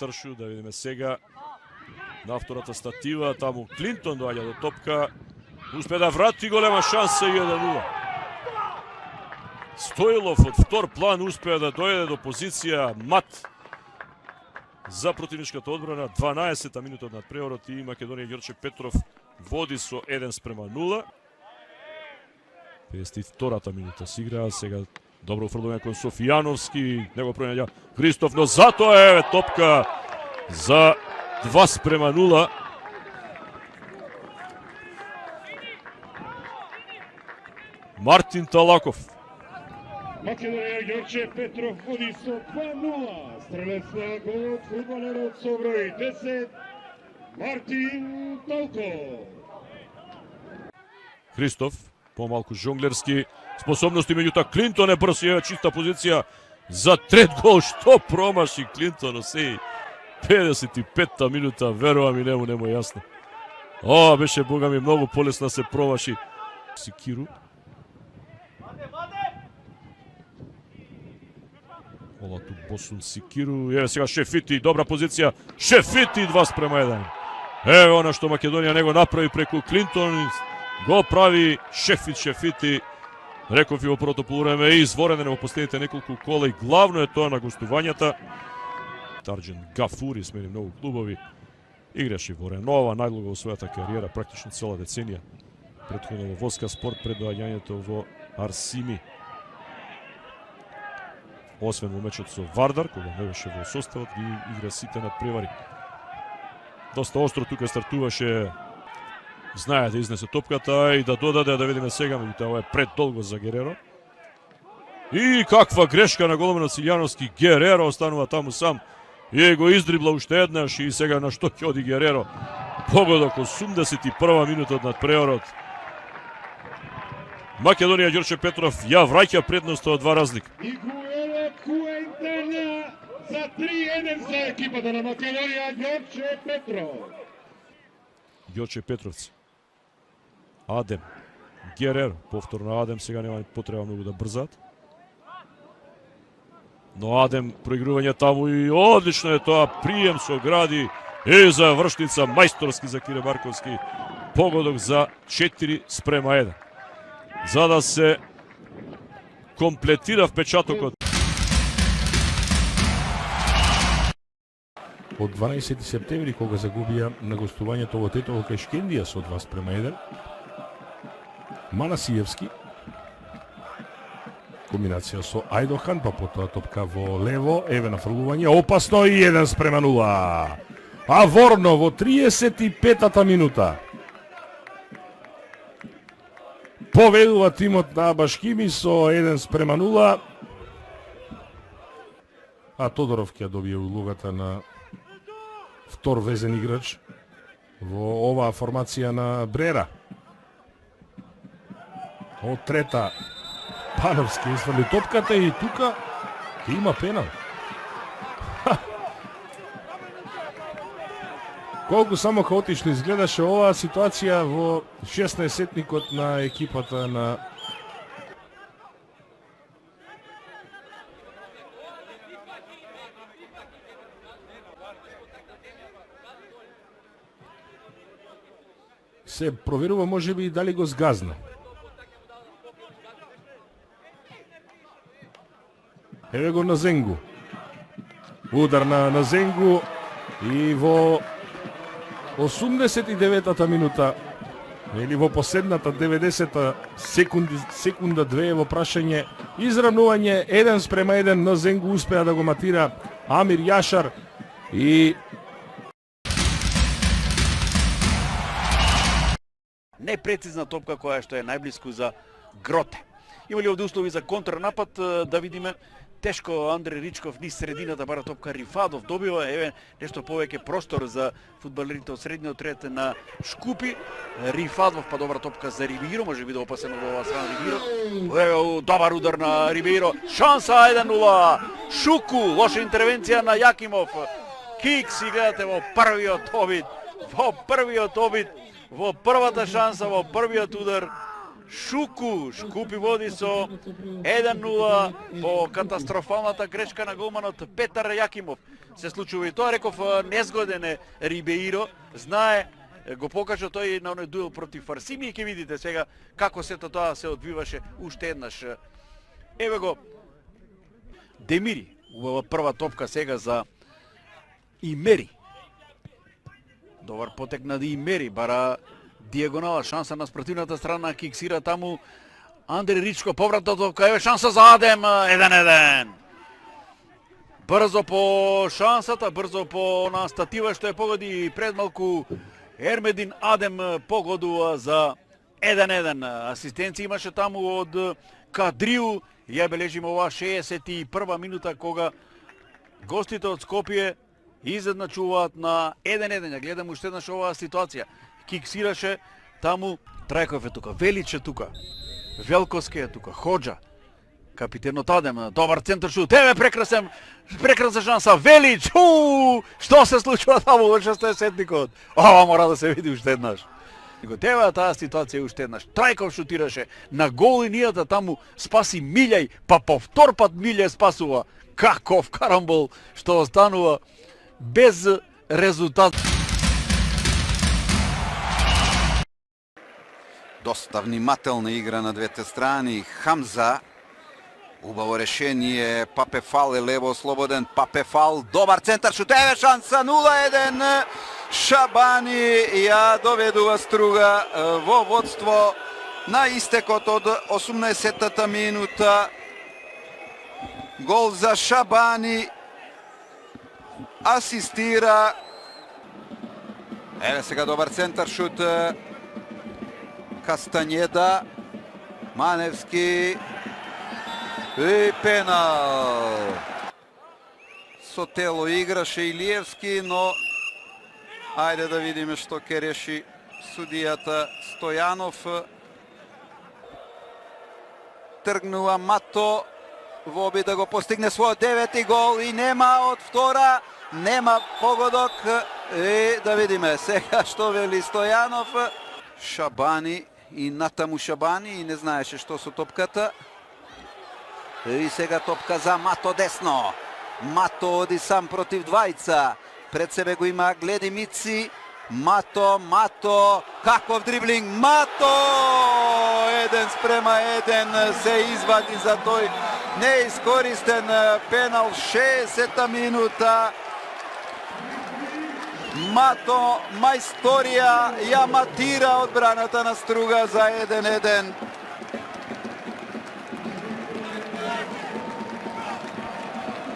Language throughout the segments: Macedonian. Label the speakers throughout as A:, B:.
A: Петаршу, да видиме сега на втората статива, таму Клинтон доаѓа до топка, успе да врати голема шанса и 1-0. Стоилов од втор план успеа да дојде до позиција мат за противничката одбрана. 12-та минута од надпреварот и Македонија Ѓорче Петров води со 1:0. 52-та минута се играа, сега добро офрлување кон Софијановски, него пронаѓа Христоф, но затоа е топка за 2:0. Мартин Талаков.
B: Македонија Ѓорче Петров води со 2:0. Стрелец на голот, фудбалерот со број 10, Мартин Талков.
A: Христоф, помалку жонглерски способности, меѓутоа Клинтон е брз и е чиста позиција за трет гол. Што промаши Клинтон, сеј 55-та минута, верувам и нему јасно. Ова беше, бога ми, многу полесно се промаши. Сикиру. Олату Босун Сикиру, еве сега Шефити, добра позиција, Шефити 2:1. Ево она што Македонија него направи преку Клинтон, го прави Шефити. Реков и во првото полувреме и изворен во последните неколку кола и главно е тоа на гостувањата. Тарџен Гафури смени многу клубови, играше во Ренова, најдолго во својата кариера, практично цела деценија. Претходно во Воска Спорт, пред доаѓањето во Арсими. Освен во мечот со Вардар, кога не беше во составот, ги игра сите надпревари. Доста остро тука стартуваше, знае да изнесе топката и да додаде, да видиме сега, меѓутоа ова е предолго за Гереро. И каква грешка на голманот Силјановски, Гереро останува таму сам и го издрибла уште еднаш и сега на што ќе оди Гереро. Погодок 81 минута од надпреварот. Македонија Ѓорче Петров ја враќа предноста од 2 разлика.
B: За 3-1 за екипата на Македонија Ѓорче Петров.
A: Ѓорче Петровци. Адем. Гереро. Повторно Адем, сега нема потреба многу да брзат. Но Адем проигрување таму и одлично е тоа, прием со гради и завршница мајсторски за Кире Марковски. Погодок за 4:1. За да се комплетира впечатокот.
C: Од 12 септември, кога загубија на гостувањето во Тетово кај Шкендија со 2:1, Манасиевски, комбинација со Ајдохан, па потоа топка во лево, еве нафрлување, опасно и 1:0. А Ворно во 35-та минута поведува тимот на Башкими со 1:0, а Тодоров ќе добие улогата на втор везен играч во оваа формација на Брера. Од трета Пановски изфрли топката и тука има пенал. Колку само хаотично изгледаше оваа ситуација во 16-сетникот на екипата на се проверува можеби и дали го сгазна. Еве го на Зенгу. Удар на Зенгу и во 89-та минута или во последната 90-та секунда 2 во прашање изравнување 1:1 на Зенгу успеа да го матира Амир Јашар и
D: непрецизна топка која што е најблиску за Гроте. Има ли овде услови за контрнапад, да видиме. Тешко Андре Ричков низ средината бара топка, Рифадов добива, еве нешто повеќе простор за фудбалерите од средниот ред на Шкупи. Рифадов, па добра топка за Рибиро, може би да опасено во оваа страна Рибиро. Еве добар удар на Рибиро, шанса 1:0. Шуку, лоша интервенција на Јакимов. Кик си гледате во првиот обид, во првата шанса, во првиот удар. Шкупи води со 1-0 по катастрофалната грешка на голманот Петар Јакимов. Се случува и тоа, реков, незгоден е Рибеиро, знае, го покажа тој на оној дуел против Фарсими и ќе видите сега како сето тоа се одвиваше уште еднаш. Еве го Демири, убава прва топка сега за Имери. Добар потек на Имери, бара диагонала, шанса на спротивната страна, киксира таму Андре Ричко, повратна топка, еве шанса за Адем, 1-1. Брзо по шансата, брзо по на статива што ја погоди пред малку Ермедин Адем погодува за 1-1. Асистенција имаше таму од Кадриу. Ја бележиме ова 61 минута кога гостите од Скопје изедначуваат на 1-1. Ја гледам уште еднаш оваа ситуација. Киксираше таму, Трајков е тука, Велич е тука, Велковски е тука, Ходжа, капитенот Адем, добар центар шут, еве прекрасна шанса, Велич, што се случува таму во 60-тникот? Ова мора да се види уште еднаш. Тева таа ситуација уште еднаш. Трајков шутираше на гол линијата, таму спаси Милјај, па повтор пат Милјај спасува. Каков карамбол што останува без резултат.
E: Доста внимателна игра на двете страни. Хамза, убаво решение, Папефал е лево слободен, Папефал, добар центар шут, еве шанса, 0-1, Шабани ја доведува Струга во водство на истекот од 18-та минута. Гол за Шабани, асистира, еве сега добар центар шут, Кастанједа, Маневски и пенал. Со тело играше Илиевски, но ајде да видиме што ќе реши судијата Стојанов. Тргнува Мато во обид да го постигне својот 9-ти гол и нема од втора, нема погодок. И да видиме сега што вели Стојанов. Шабани и натаму Шабани и не знаеше што со топката. И сега топка за Мато десно. Мато оди сам против двајца. Пред себе го има Гледи Мици. Мато, каков дриблинг, Мато! 1:1 се извади за тој неискористен пенал, 60-та минута. Мато, мајсторија, ја матира одбраната на Струга за 1-1.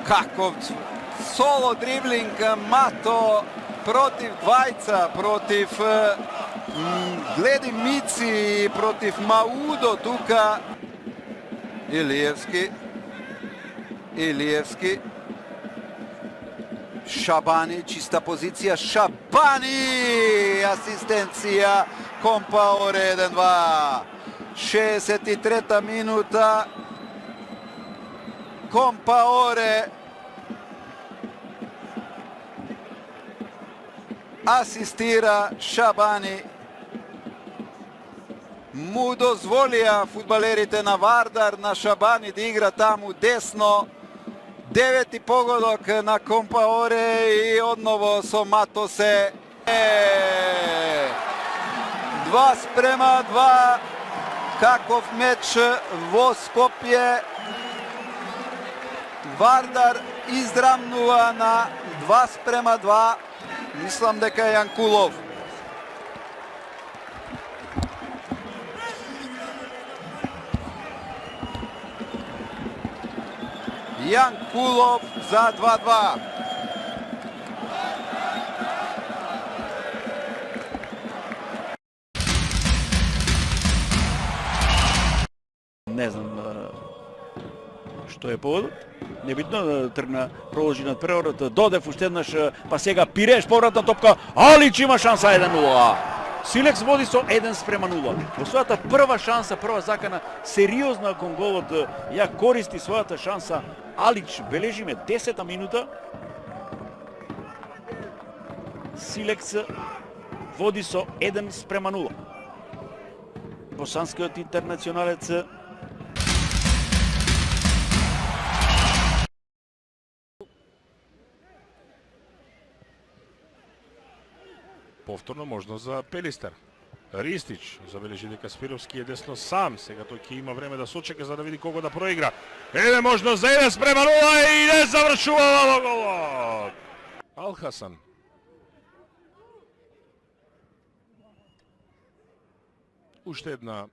E: Каков соло дриблинг, Мато против двајца, против Гледи Мици, против Маудо тука. Илиевски. Шабани, чиста позиција, Шабани, асистенција, Компаоре 1-2. 63-та минута, Компаоре асистира Шабани. Му дозволија фудбалерите на Вардар, на Шабани да игра таму десно. 9-ти погодок на Компаоре и одново со Мато се 2:2. Каков меч во Скопје. Вардар израмнува на 2:2. Мислам дека е Јанкулов. Јанкулов за 2:2.
D: Не знам што е поводот. Небитно, тргна, проложи над преворот, Додев уште еднаш, па сега Пиреш, повратна топка, Алич има шанса 1-0. Силекс води со 1:0. Во својата прва шанса, прва закана, сериозна кон голот, ја користи својата шанса. Алич, бележиме 10-та минута. Силекс води со 1:0. босанскиот интернационалец.
C: Повторно можност за Пелистер. Ристич забележи дека Спировски е десно сам. Сега тој ќе има време да сочека за да види кого да проигра. Еде можност за 1:0 и не завршува во голот. Алхасан. Уште една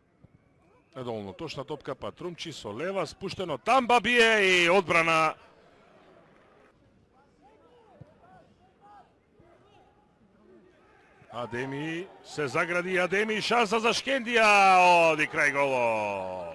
C: недоволно точна топка, Патрумчи со лева, спуштено Тамба бие и одбрана. Адеми се загради, Адеми шанса за Шкендија, оди крај голот.